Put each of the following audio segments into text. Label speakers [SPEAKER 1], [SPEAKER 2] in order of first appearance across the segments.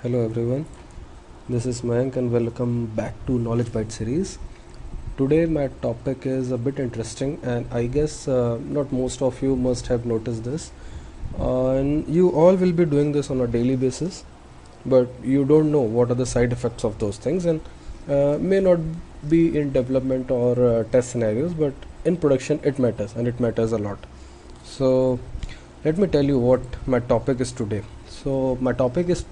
[SPEAKER 1] Hello everyone, this is Mayank and welcome back to Knowledge Byte series. Today my topic is a bit interesting and I guess not most of you must have noticed this. And you all will be doing this on a daily basis, but you don't know what are the side effects of those things and may not be in development or test scenarios, but in production it matters and it matters a lot. So let me tell you what my topic is today. So my topic is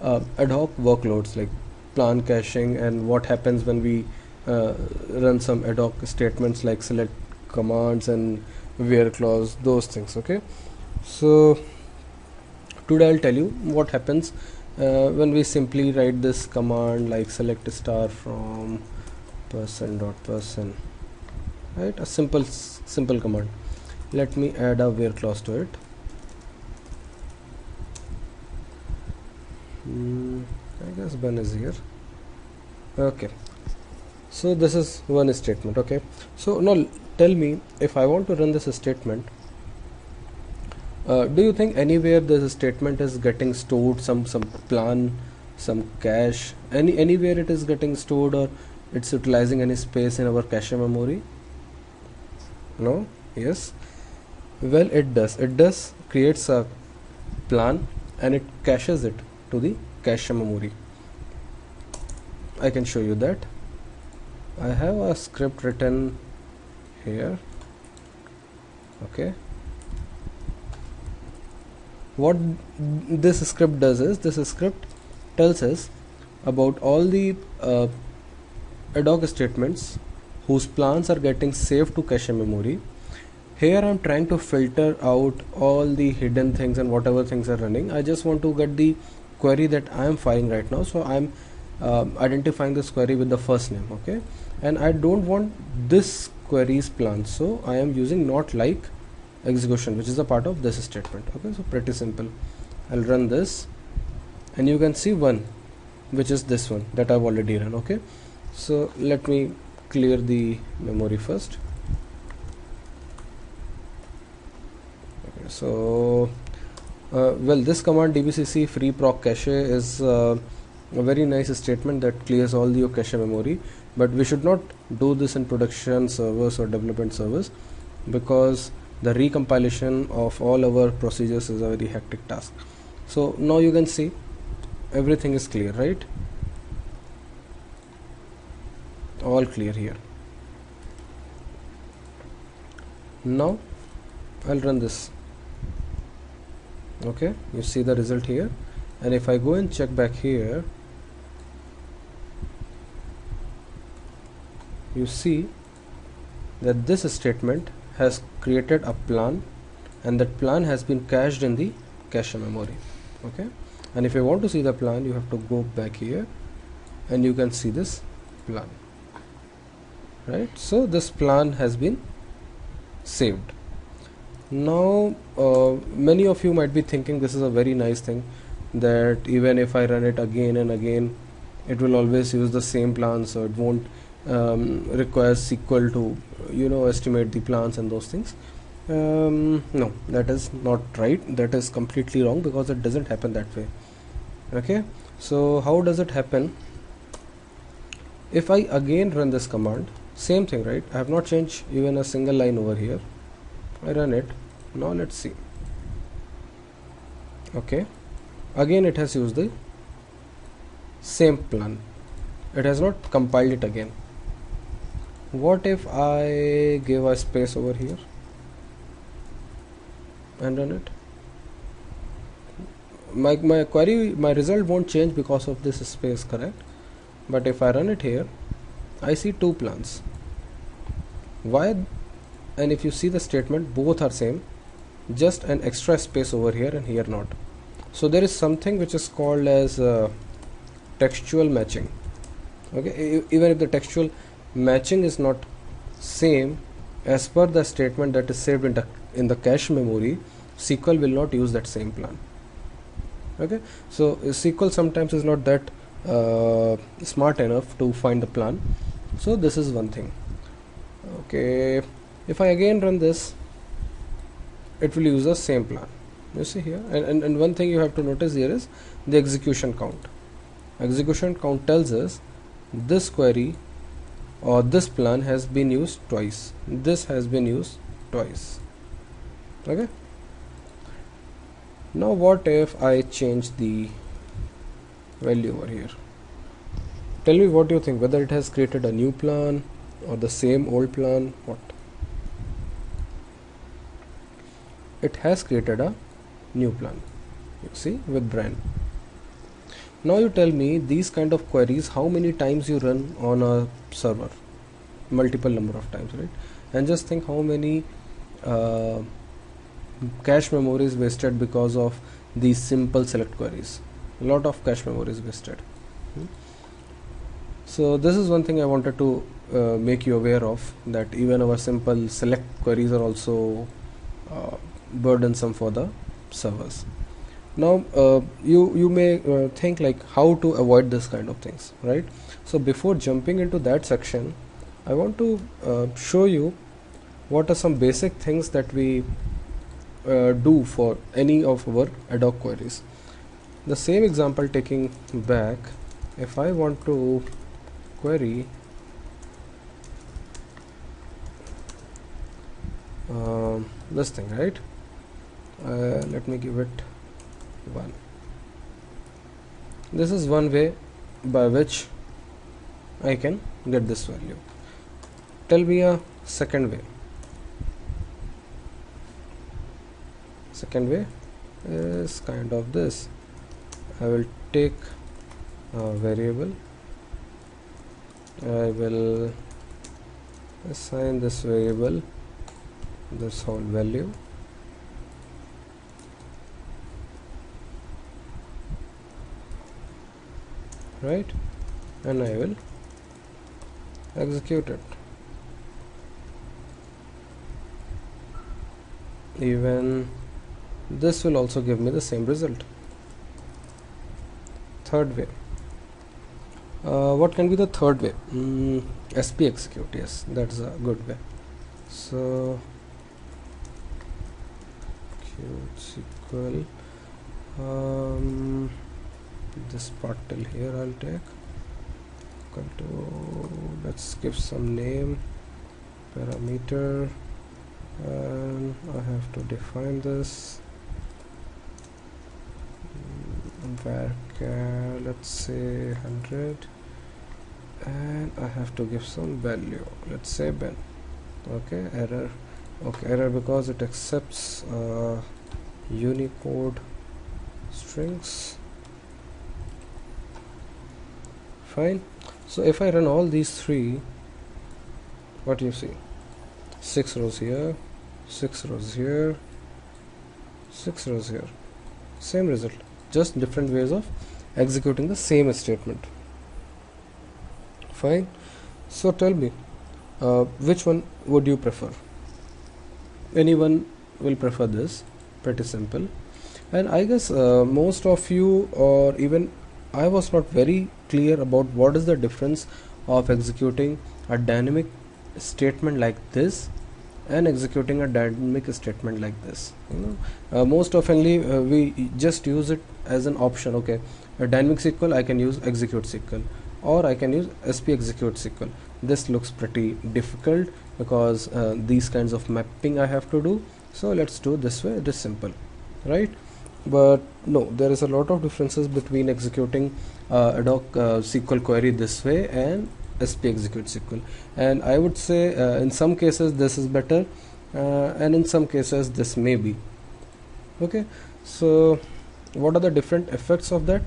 [SPEAKER 1] ad hoc workloads like plan caching and what happens when we run some ad hoc statements like select commands and where clause, those things. Okay, so today I'll tell you what happens when we simply write this command like select star from person.person, right? A simple command. Let me add a where clause to it. I guess Ben is here. Okay, so this is one statement. Okay, so now tell me, if I want to run this statement, do you think anywhere this statement is getting stored, some plan, some cache, anywhere it is getting stored, or it's utilizing any space in our cache memory? No? Yes? Well, it does creates a plan and it caches it to the cache memory. I can show you that. I have a script written here. Okay, what this script does is, this script tells us about all the ad hoc statements whose plans are getting saved to cache memory. Here I'm trying to filter out all the hidden things and whatever things are running. I just want to get the query that I am firing right now, so I'm identifying this query with the first name. Okay, and I don't want this query's plan, so I am using not like execution, which is a part of this statement. Okay, so pretty simple. I'll run this and you can see one, which is this one that I've already run. Okay, so let me clear the memory first. Okay, so well, this command dbcc free proc cache is a very nice statement that clears all your cache memory, but we should not do this in production servers or development servers, because the recompilation of all our procedures is a very hectic task. So now you can see everything is clear, right? All clear here. Now I'll run this. Okay, you see the result here, and if I go and check back here, you see that this statement has created a plan and that plan has been cached in the cache memory. Okay, and if you want to see the plan, you have to go back here and you can see this plan, right? So this plan has been saved. Now many of you might be thinking this is a very nice thing, that even if I run it again and again, it will always use the same plan, so it won't require SQL to estimate the plans and those things. No, that is not right. That is completely wrong, because it doesn't happen that way. Okay, so how does it happen? If I again run this command, same thing, right? I have not changed even a single line over here. I run it. Now let's see. Okay, again it has used the same plan. It has not compiled it again. What if I give a space over here and run it? My query, my result won't change because of this space, correct? But if I run it here, I see two plans. Why? And if you see the statement, both are same, just an extra space over here and here not. So there is something which is called as textual matching. Okay, even if the textual matching is not same as per the statement that is saved in the cache memory, SQL will not use that same plan. Okay, so SQL sometimes is not that smart enough to find the plan. So this is one thing. Okay, if I again run this, it will use the same plan. You see here, and one thing you have to notice here is the execution count. Execution count tells us this query or this plan has been used twice, this has been used twice. Okay, now what if I change the value over here? Tell me what you think, whether it has created a new plan or the same old plan. What? It has created a new plan, you see, with Brian. Now you tell me these kind of queries, how many times you run on a server? Multiple number of times, right? And just think how many cache memory is wasted because of these simple select queries. A lot of cache memory is wasted. So this is one thing I wanted to make you aware of, that even our simple select queries are also burdensome for the servers. Now you may think like how to avoid this kind of things, right? So before jumping into that section, I want to show you what are some basic things that we do for any of our ad hoc queries. The same example taking back, if I want to query this thing, right? Let me give it 1. This is one way by which I can get this value. Tell me a second way. Second way is kind of this. I will take a variable, I will assign this variable this whole value, right, and I will execute it. Even this will also give me the same result. Third way, what can be the third way? SP execute, yes, that's a good way. So SQL, this part till here I'll take. Let's give some name, parameter, and I have to define this varchar, let's say 100, and I have to give some value, let's say Ben. Okay, error. Okay, error because it accepts Unicode strings. Fine. So if I run all these three, what do you see? 6 rows here, 6 rows here, 6 rows here. Same result, just different ways of executing the same statement. Fine. So tell me, which one would you prefer? Anyone will prefer this. Pretty simple. And I guess most of you, or even I, was not very clear about what is the difference of executing a dynamic statement like this and executing a dynamic statement like this. Most oftenly we just use it as an option. Okay, a dynamic SQL, I can use execute SQL, or I can use SP execute SQL. This looks pretty difficult because these kinds of mapping I have to do. So let's do this way. It is simple, right? But no, there is a lot of differences between executing ad hoc SQL query this way and SP execute SQL, and I would say in some cases this is better, and in some cases this may be. Okay, so what are the different effects of that?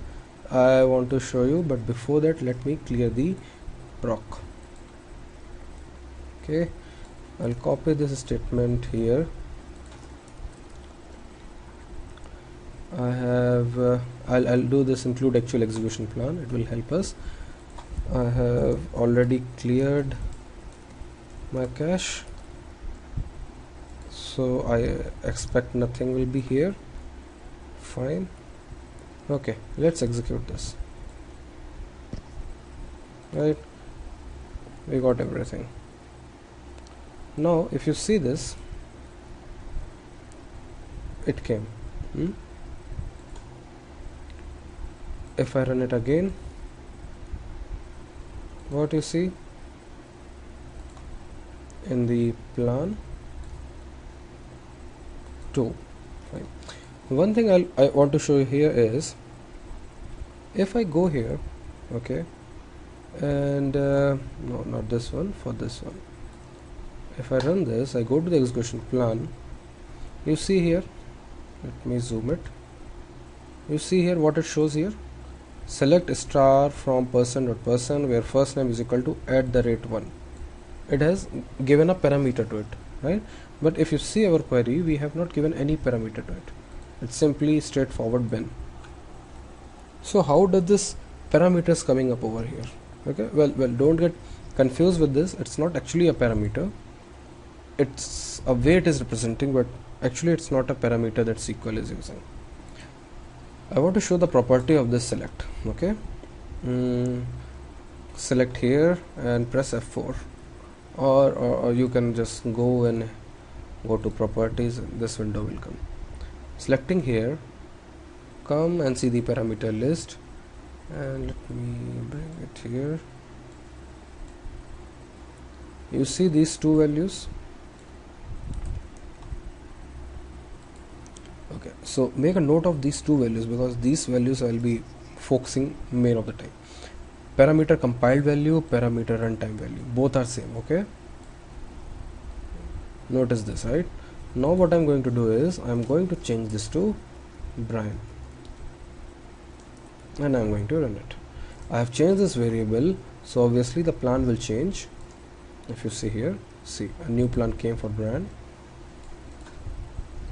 [SPEAKER 1] I want to show you, but before that let me clear the proc. Okay, I'll copy this statement here. I have I'll do this include actual execution plan, it will help us. I have already cleared my cache, so I expect nothing will be here. Fine. Okay, let's execute this. Right, we got everything. Now if you see this, it came. Hmm? If I run it again, what you see in the plan 2. Fine. One thing I want to show you here is, if I go here, okay, and no, not this one, for this one, if I run this, I go to the execution plan, you see here, let me zoom it, you see here what it shows here, select star from person.person where first name is equal to @1. It has given a parameter to it, right? But if you see our query, we have not given any parameter to it. It's simply straightforward bin. So how does this parameters coming up over here? Okay, well, don't get confused with this. It's not actually a parameter. It's a way it is representing, but actually it's not a parameter that SQL is using. I want to show the property of this select. Okay, select here and press F4, or you can just go and go to properties. This window will come. Selecting here, come and see the parameter list, and let me bring it here. You see these two values. Okay, so make a note of these two values, because these values I will be focusing main of the time. Parameter compiled value, parameter runtime value, both are same. Okay, notice this, right? Now what I'm going to do is I'm going to change this to Brian, and I'm going to run it. I have changed this variable, so obviously the plan will change. If you see here, see a new plan came for Brian.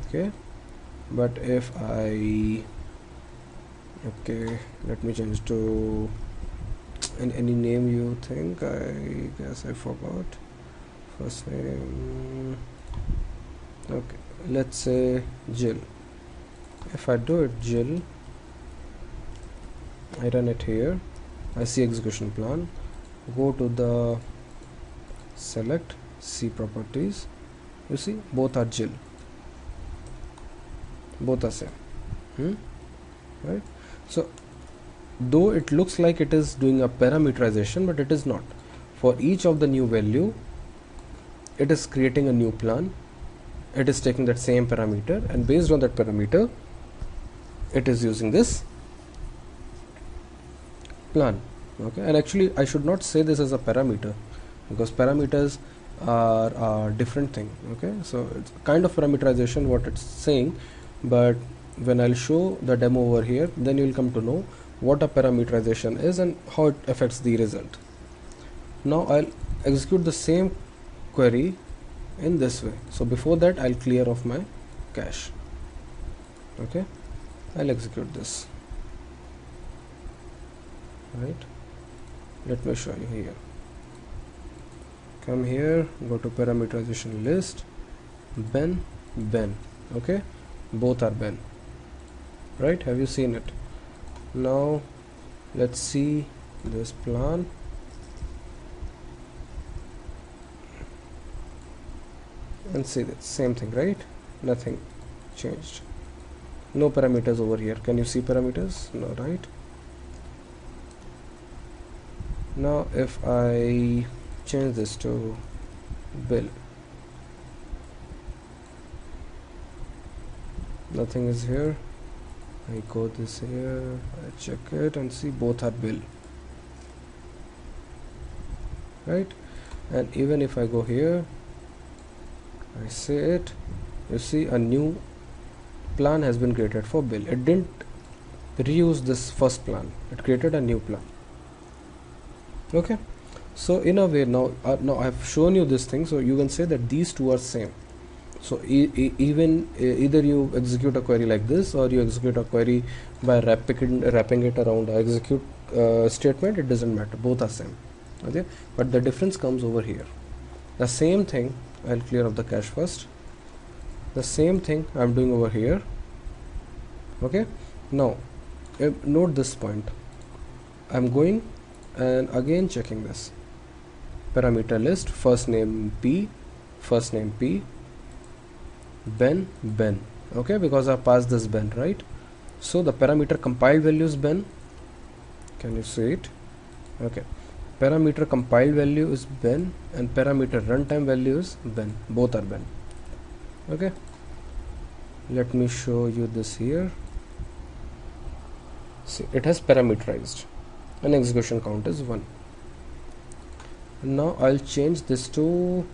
[SPEAKER 1] Okay, but if I, okay, let me change to any name you think. I guess I forgot first name. Okay, let's say Jill. If I do it Jill, I run it here, I see execution plan, go to the select, see properties, you see both are Jill, both are same. Right? So though it looks like it is doing a parameterization, but it is not. For each of the new value, it is creating a new plan. It is taking that same parameter, and based on that parameter, it is using this plan. Okay, and actually I should not say this as a parameter, because parameters are a different thing. Okay, so it's kind of parameterization what it's saying, but when I'll show the demo over here, then you will come to know what a parameterization is and how it affects the result. Now I'll execute the same query in this way. So before that, I'll clear off my cache. Okay, I'll execute this. Right, let me show you here. Come here, go to parameterization list, Ben. Okay, both are Ben. Right, have you seen it? Now let's see this plan. And see the same thing, right? Nothing changed. No parameters over here. Can you see parameters? No, right? Now if I change this to Bill, nothing is here. I go this here, I check it and see both are Bill, right? And even if I go here, I say it, you see a new plan has been created for Bill. It didn't reuse this first plan, it created a new plan. Okay, so in a way now I have shown you this thing, so you can say that these two are same. So even either you execute a query like this, or you execute a query by wrapping it around a execute statement, it doesn't matter, both are same. Okay, but the difference comes over here. The same thing, I'll clear up the cache first. The same thing I'm doing over here. Okay, now note this point. I'm going and again checking this parameter list, first name P, Ben. okay, because I passed this ben, right? So the parameter compiled value is ben. Can you see it? Okay, parameter compiled value is ben and parameter runtime value is ben. Both are ben. Okay, let me show you this here. See, it has parameterized and execution count is 1. Now I'll change this to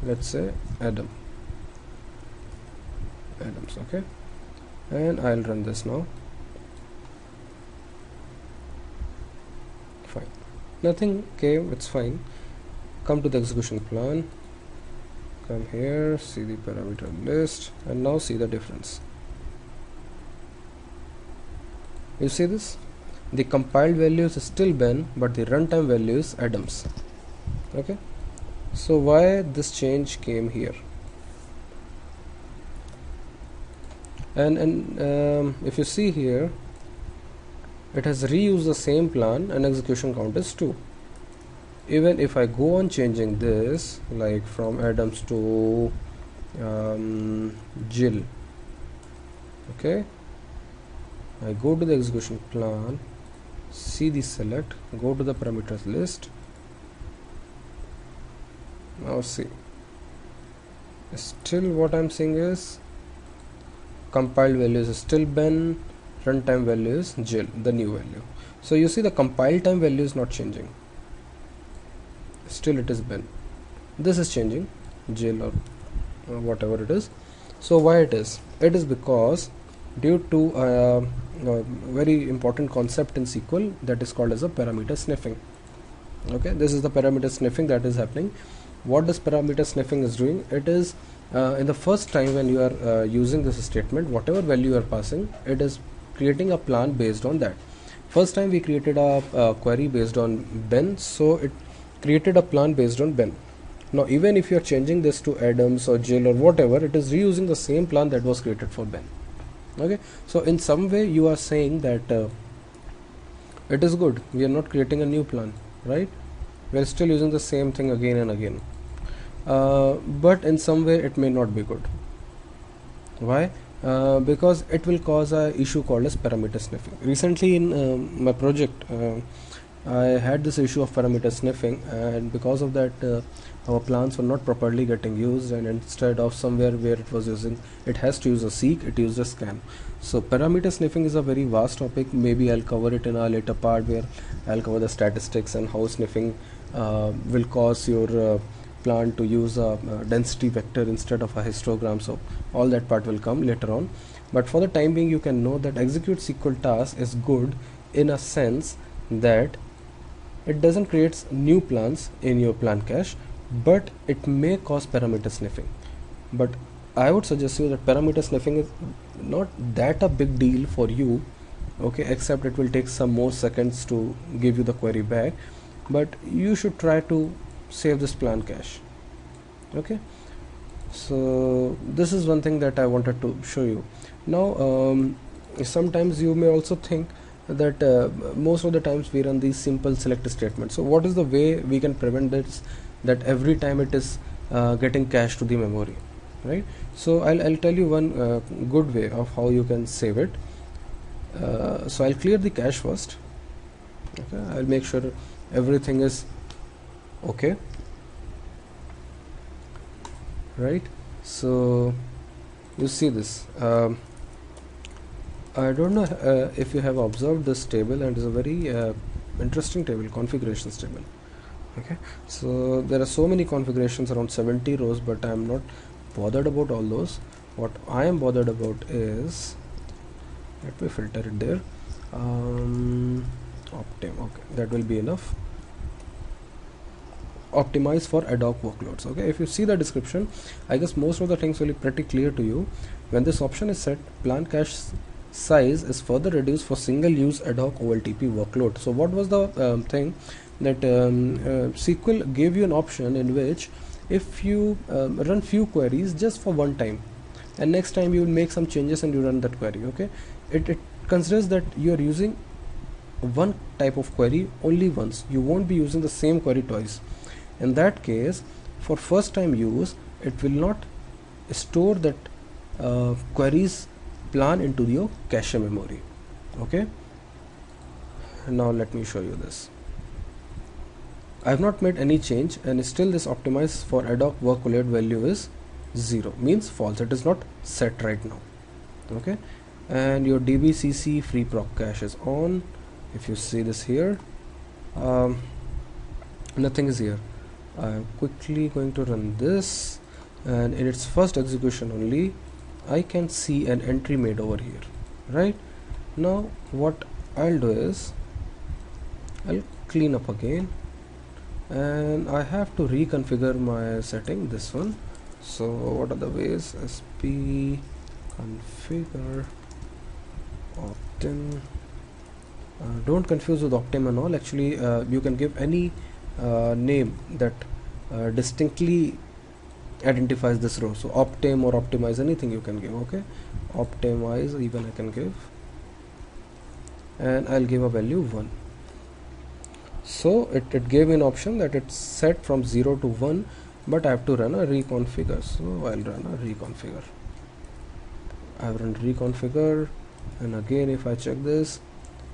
[SPEAKER 1] let's say Adams, okay, and I'll run this now. Fine, nothing came, it's fine. Come to the execution plan, come here, see the parameter list, and now see the difference. You see this? The compiled value is still ben, but the runtime value is Adams. Okay, so why this change came here? And if you see here, it has reused the same plan and execution count is 2. Even if I go on changing this, like from Adams to Jill, okay, I go to the execution plan, see the select, go to the parameters list. Now see, still what I'm seeing is compiled value is still ben, runtime value is Jill, the new value. So you see the compile time value is not changing, still it is ben. This is changing, Jill or whatever it is. So why it is? It is because due to a very important concept in SQL that is called as a parameter sniffing. Okay, this is the parameter sniffing that is happening. What does parameter sniffing is doing? It is in the first time when you are using this statement, whatever value you are passing, it is creating a plan based on that. First time we created a query based on ben, so it created a plan based on ben. Now even if you are changing this to Adams or Jill or whatever, it is reusing the same plan that was created for ben. Okay, so in some way you are saying that it is good, we are not creating a new plan, right? We are still using the same thing again and again, but in some way it may not be good. Why? Because it will cause a issue called as parameter sniffing. Recently in my project I had this issue of parameter sniffing, and because of that our plans were not properly getting used, and instead of somewhere where it was using, it has to use a seek, it used a scan. So parameter sniffing is a very vast topic. Maybe I'll cover it in a later part where I'll cover the statistics and how sniffing will cause your plan to use a density vector instead of a histogram. So all that part will come later on, but for the time being you can know that execute SQL task is good in a sense that it doesn't create new plans in your plan cache, but it may cause parameter sniffing. But I would suggest you that parameter sniffing is not that a big deal for you, okay, except it will take some more seconds to give you the query back, but you should try to save this plan cache. Okay, so this is one thing that I wanted to show you. Now sometimes you may also think that most of the times we run these simple select statements. So what is the way we can prevent this, that every time it is getting cached to the memory, right? So I'll tell you one good way of how you can save it. So I'll clear the cache first. Okay, I'll make sure everything is okay, right? So you see this, I don't know if you have observed this table, and it's a very interesting table, configurations table. Okay, so there are so many configurations, around 70 rows, but I am not bothered about all those. What I am bothered about is, let me filter it there, optim, okay, that will be enough. Optimize for ad hoc workloads. Okay, if you see the description, I guess most of the things will be pretty clear to you. When this option is set, plan cache size is further reduced for single use ad hoc OLTP workload. So what was the thing that SQL gave you an option in which if you run few queries just for one time, and next time you will make some changes and you run that query, okay, it considers that you are using one type of query only once, you won't be using the same query twice. In that case, for first time use, it will not store that queries plan into your cache memory. Okay, now let me show you this. I have not made any change, and still this optimize for ad hoc workload value is 0, means false. It is not set right now. Okay, and your dbcc free proc cache is on. If you see this here, nothing is here. I am quickly going to run this, and in its first execution only I can see an entry made over here. Right now what I'll do is I'll clean up again, and I have to reconfigure my setting, this one. So what are the ways? sp configure optim. Don't confuse with optim and all. Actually you can give any name that distinctly identifies this row. So optim or optimize, anything you can give. Okay, optimize even I can give, and I'll give a value 1. So it gave me an option that it's set from 0 to 1, but I have to run a reconfigure. So I'll run a reconfigure. I've run reconfigure, and again if I check this,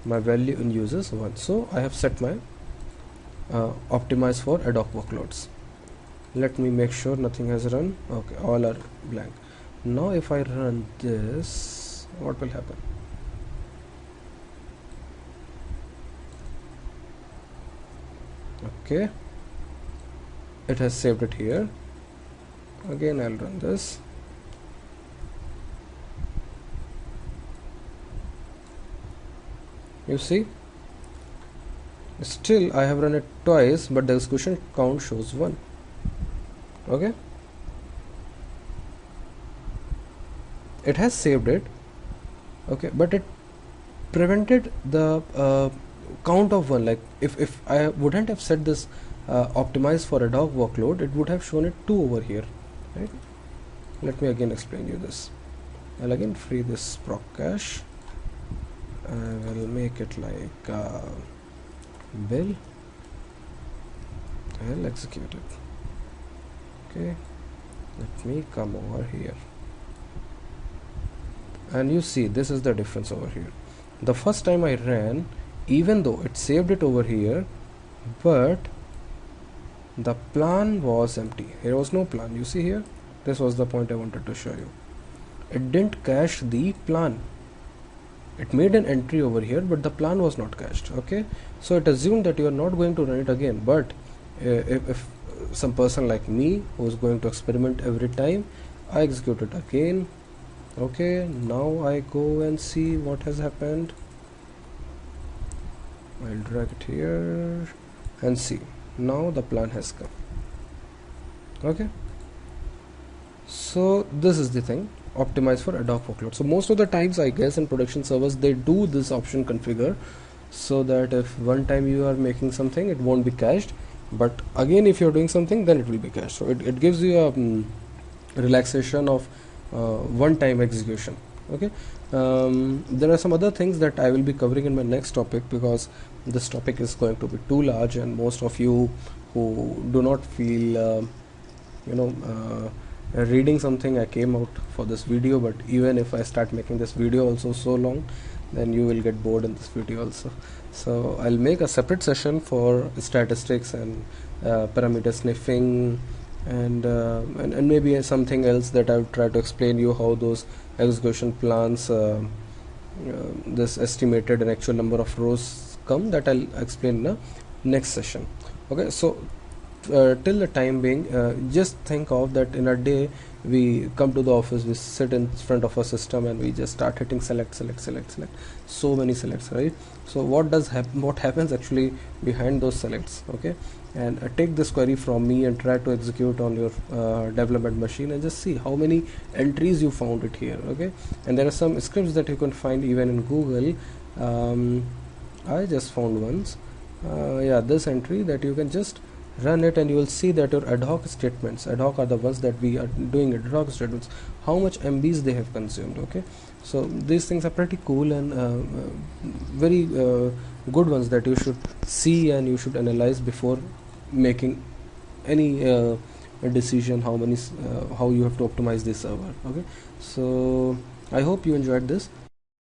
[SPEAKER 1] my value in use is 1. So I have set my optimize for ad hoc workloads. Let me make sure nothing has run. Okay, all are blank. Now if I run this, what will happen? Okay, it has saved it here. Again I'll run this. You see, still I have run it twice, but the execution count shows 1. Okay, it has saved it. Okay, but it prevented the count of 1. Like if I wouldn't have set this optimize for ad hoc workload, it would have shown it 2 over here. Right, let me again explain you this. I'll again free this proc cache. I will make it like bill. I'll execute it. Okay, let me come over here, and you see this is the difference over here. The first time I ran, even though it saved it over here, but the plan was empty. Here was no plan. You see here, this was the point I wanted to show you. It didn't cache the plan. It made an entry over here, but the plan was not cached. Okay, so it assumed that you are not going to run it again. But if some person like me who is going to experiment every time, I execute it again. Okay, now I go and see what has happened. I'll drag it here and see. Now the plan has come. Okay, so this is the thing, optimize for ad hoc workload. So most of the times I guess in production servers they do this option configure, so that if one time you are making something, it won't be cached, but again if you're doing something, then it will be cached. So it gives you a relaxation of one time execution. Okay, there are some other things that I will be covering in my next topic, because this topic is going to be too large, and most of you who do not feel reading something, I came out for this video. But even if I start making this video also so long, then you will get bored in this video also. So I'll make a separate session for statistics and parameter sniffing, and maybe something else that I will try to explain you how those execution plans, this estimated and actual number of rows come, that I'll explain in the next session. Okay, so till the time being, just think of that in a day we come to the office, we sit in front of a system, and we just start hitting select, so many selects, right? So what happens actually behind those selects? Okay, and take this query from me and try to execute on your development machine, and just see how many entries you found it here. Okay, and there are some scripts that you can find even in Google. I just found ones. Yeah, this entry that you can just run it, and you will see that your ad hoc statements, ad hoc are the ones that we are doing ad hoc statements, how much MBs they have consumed. Okay, so these things are pretty cool and very good ones that you should see and you should analyze before making any a decision how you have to optimize this server. Okay, so I hope you enjoyed this.